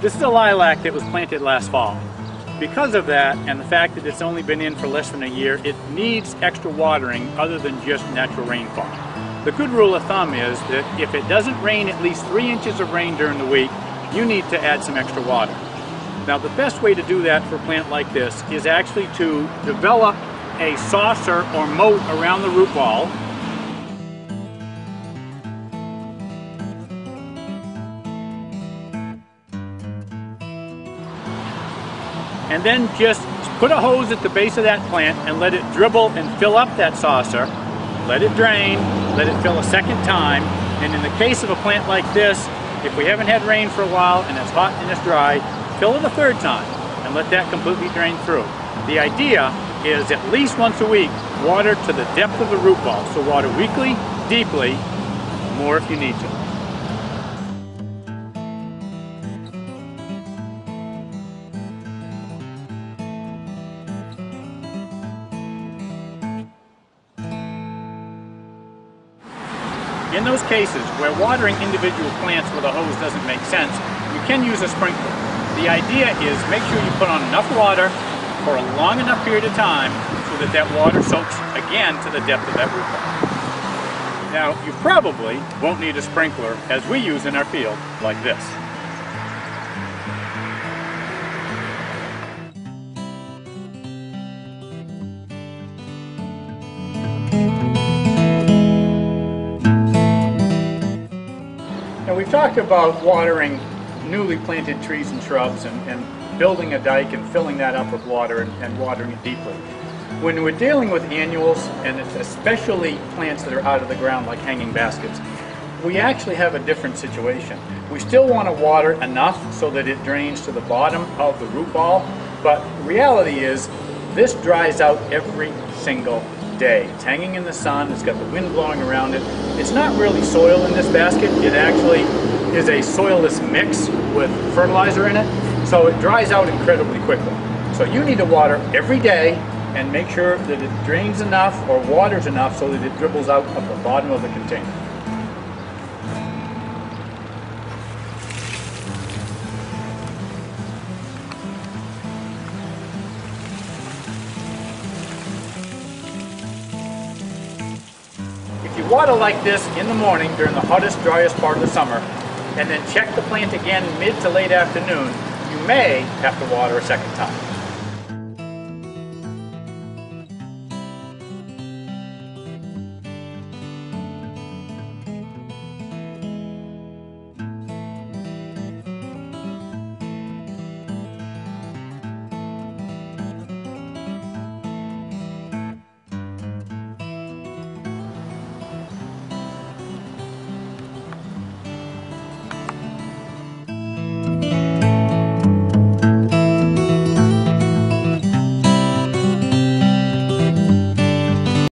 This is a lilac that was planted last fall. Because of that, and the fact that it's only been in for less than a year, it needs extra watering other than just natural rainfall. The good rule of thumb is that if it doesn't rain at least 3 inches of rain during the week, you need to add some extra water. Now the best way to do that for a plant like this is actually to develop a saucer or moat around the root ball. And then just put a hose at the base of that plant and let it dribble and fill up that saucer. Let it drain, let it fill a second time, and in the case of a plant like this, if we haven't had rain for a while and it's hot and it's dry, fill it a third time and let that completely drain through. The idea is at least once a week, water to the depth of the root ball. So water weekly, deeply, more if you need to. In those cases where watering individual plants with a hose doesn't make sense, you can use a sprinkler. The idea is make sure you put on enough water for a long enough period of time so that that water soaks again to the depth of that root ball. Now, you probably won't need a sprinkler as we use in our field like this. Now we've talked about watering newly planted trees and shrubs and building a dike and filling that up with water and watering it deeply. When we're dealing with annuals, and especially plants that are out of the ground like hanging baskets, we actually have a different situation. We still want to water enough so that it drains to the bottom of the root ball, but reality is this dries out every single day. It's hanging in the sun, it's got the wind blowing around it. It's not really soil in this basket, it actually is a soilless mix with fertilizer in it, so it dries out incredibly quickly. So you need to water every day and make sure that it drains enough or waters enough so that it dribbles out of the bottom of the container. If you water like this in the morning during the hottest, driest part of the summer, and then check the plant again mid to late afternoon, you may have to water a second time.